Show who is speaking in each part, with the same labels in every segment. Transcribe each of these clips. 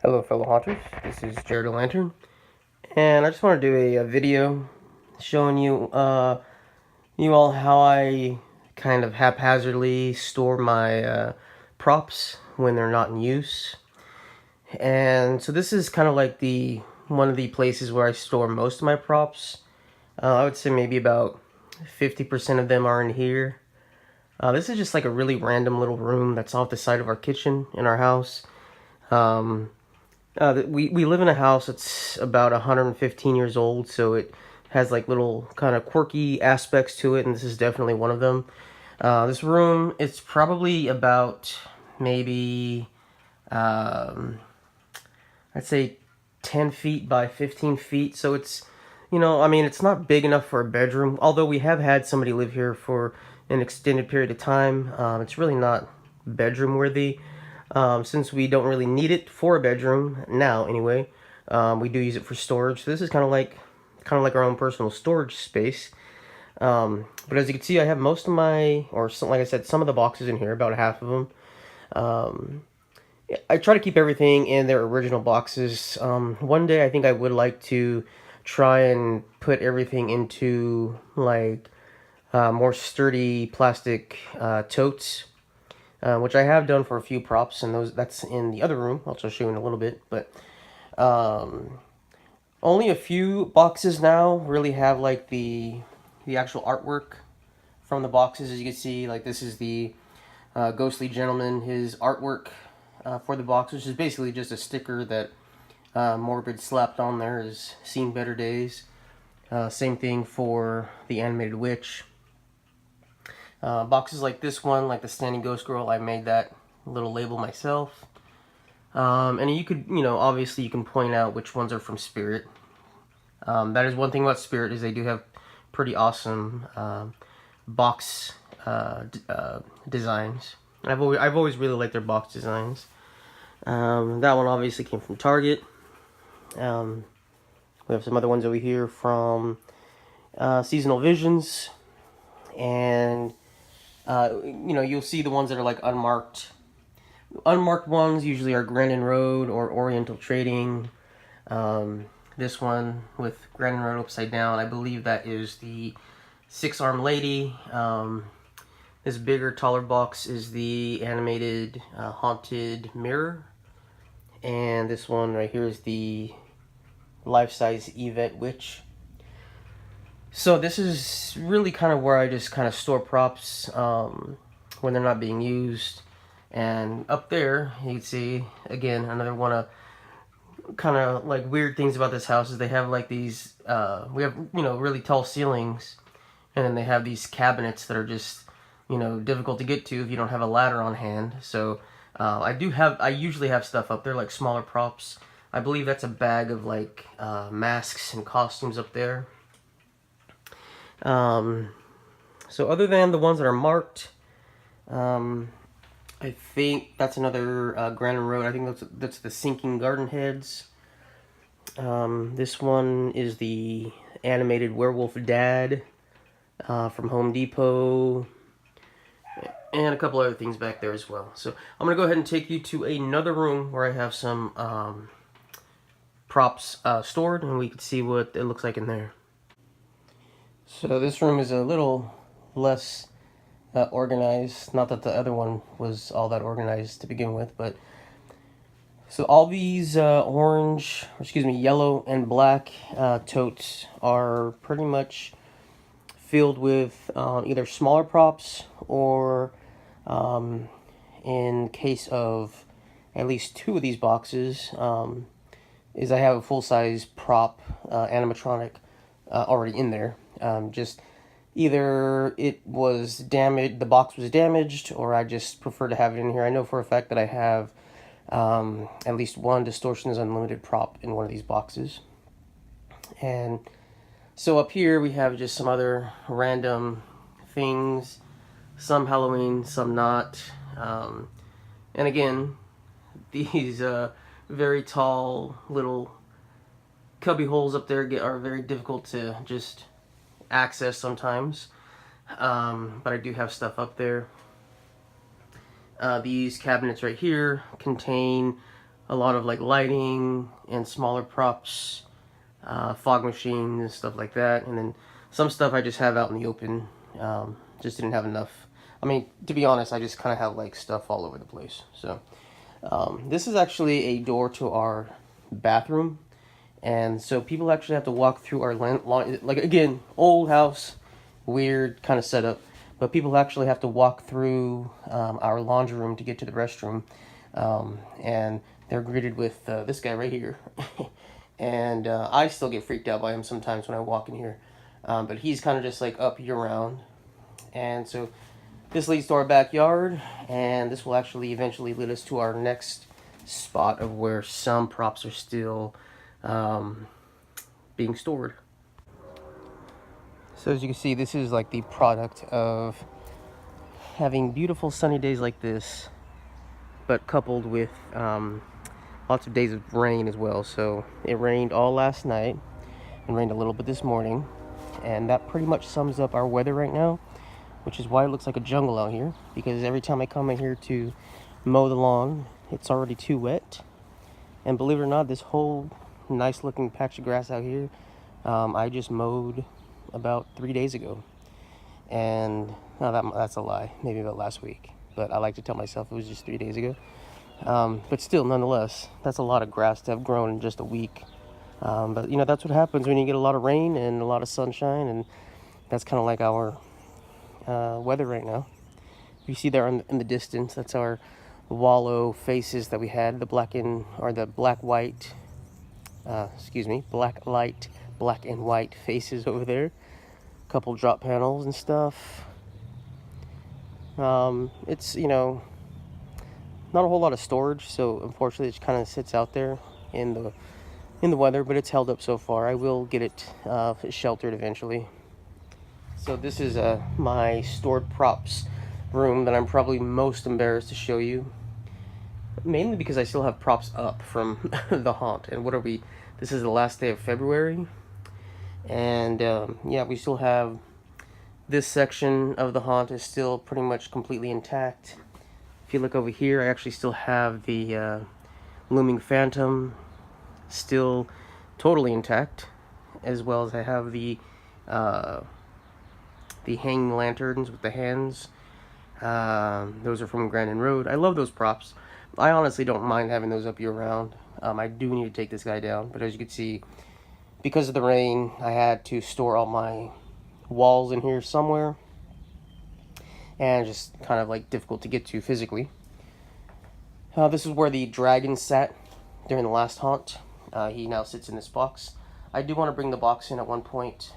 Speaker 1: Hello fellow haunters, this is Jared the Lantern, and I just want to do a video showing you all how I kind of haphazardly store my props when they're not in use. And so this is kind of like one of the places where I store most of my props. I would say maybe about 50% of them are in here. This is just like a really random little room that's off the side of our kitchen in our house. We live in a house that's about 115 years old, so it has like little kind of quirky aspects to it, and this is definitely one of them. This room, it's probably about maybe, um, I'd say 10 feet by 15 feet, so it's, I mean, it's not big enough for a bedroom, although we have had somebody live here for an extended period of time. It's really not bedroom worthy. Since we don't really need it for a bedroom now, anyway, we do use it for storage. So this is kind of like our own personal storage space. But as you can see, I have most of my, or some, like I said, some of the boxes in here, about half of them. I try to keep everything in their original boxes. One day, I think I would like to try and put everything into like more sturdy plastic totes. Which I have done for a few props, and that's in the other room. I'll show you in a little bit, but only a few boxes now really have like the actual artwork from the boxes. As you can see, like this is the Ghostly Gentleman, his artwork for the box, which is basically just a sticker that Morbid slapped on there, has seen better days. Same thing for the Animated Witch. Boxes like this one, like the Standing Ghost Girl, I made that little label myself. And you could, obviously you can point out which ones are from Spirit. That is one thing about Spirit, is they do have pretty awesome box designs. I've always really liked their box designs. That one obviously came from Target. We have some other ones over here from Seasonal Visions, and you'll see the ones that are like unmarked. Unmarked ones usually are Grandin Road or Oriental Trading. This one with Grandin Road upside down, I believe that is the Six-Armed Lady. This bigger, taller box is the Animated Haunted Mirror. And this one right here is the life-size Yvette Witch. So this is really kind of where I just kind of store props when they're not being used. And up there, you can see, again, another one of kind of like weird things about this house is they have like these, we have, really tall ceilings. And then they have these cabinets that are just, difficult to get to if you don't have a ladder on hand. So I usually have stuff up there, like smaller props. I believe that's a bag of like masks and costumes up there. So other than the ones that are marked, I think that's another Grandin Road. I think that's the Sinking Garden Heads. This one is the Animated Werewolf Dad from Home Depot, and a couple other things back there as well. So I'm gonna go ahead and take you to another room where I have some props stored, and we can see what it looks like in there. So this room is a little less organized. Not that the other one was all that organized to begin with, but so all these yellow and black totes are pretty much filled with either smaller props or, in case of at least two of these boxes, is I have a full-size prop animatronic already in there. Just either it was damaged, the box was damaged, or I just prefer to have it in here. I know for a fact that I have at least one Distortions Unlimited prop in one of these boxes. And so up here we have just some other random things, some Halloween, some not. And again, these very tall little cubby holes up there are very difficult to just access sometimes, but I do have stuff up there. These cabinets right here contain a lot of like lighting and smaller props, fog machines, stuff like that. And then some stuff I just have out in the open. Just didn't have enough. I mean, to be honest, I just kind of have like stuff all over the place. So this is actually a door to our bathroom. And so people actually have to walk through our like, again, old house, weird kind of setup. But people actually have to walk through our laundry room to get to the restroom. And they're greeted with this guy right here. And I still get freaked out by him sometimes when I walk in here. But he's kind of just like up year round. And so this leads to our backyard. And this will actually eventually lead us to our next spot of where some props are still being stored. So as you can see, this is like the product of having beautiful sunny days like this, but coupled with lots of days of rain as well. So it rained all last night and rained a little bit this morning, and that pretty much sums up our weather right now, which is why it looks like a jungle out here, because every time I come in here to mow the lawn, it's already too wet. And believe it or not, this whole nice looking patch of grass out here, I just mowed about 3 days ago. And that's a lie, maybe about last week, but I like to tell myself it was just 3 days ago. But still, nonetheless, that's a lot of grass to have grown in just a week. But you know, that's what happens when you get a lot of rain and a lot of sunshine, and that's kind of like our weather right now. You see there in the distance, that's our wallow faces that we had, the black and white, black light, black and white faces over there. A couple drop panels and stuff. It's, you know, not a whole lot of storage, so unfortunately it kind of sits out there in the weather, but it's held up so far. I will get it sheltered eventually. So this is my stored props room that I'm probably most embarrassed to show you, mainly because I still have props up from the haunt. And what are we, this is the last day of February, and yeah, we still have this section of the haunt is still pretty much completely intact. If you look over here, I actually still have the Looming Phantom still totally intact, as well as I have the hanging lanterns with the hands. Those are from Grandin Road. I love those props. I honestly don't mind having those up year round. I do need to take this guy down, but as you can see, because of the rain, I had to store all my walls in here somewhere, and just kind of like difficult to get to physically. This is where the dragon sat during the last haunt. He now sits in this box. I do want to bring the box in at one point.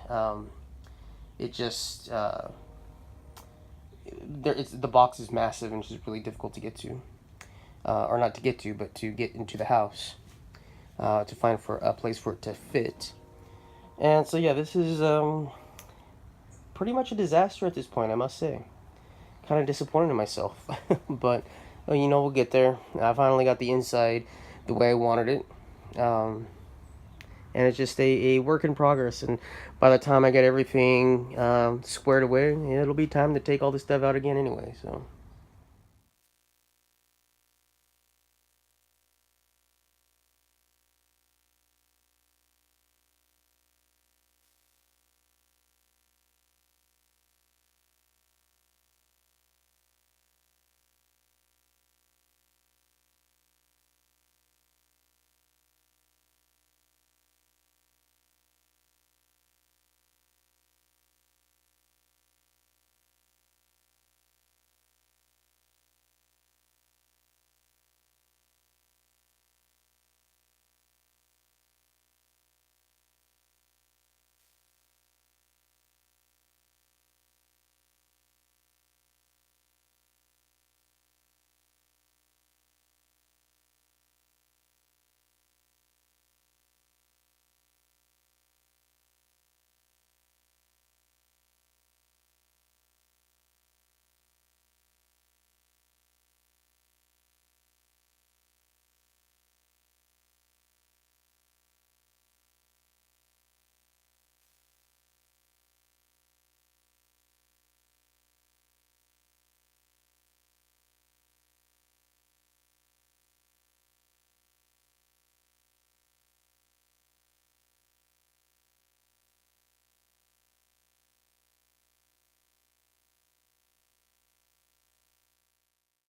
Speaker 1: It just the box is massive and it's just really difficult to get to, or not to get to, but to get into the house, to find for a place for it to fit. And so yeah, this is pretty much a disaster at this point, I must say. Kind of disappointed in myself, but you know, we'll get there. I finally got the inside the way I wanted it. And it's just a work in progress, and by the time I get everything squared away, it'll be time to take all this stuff out again anyway, so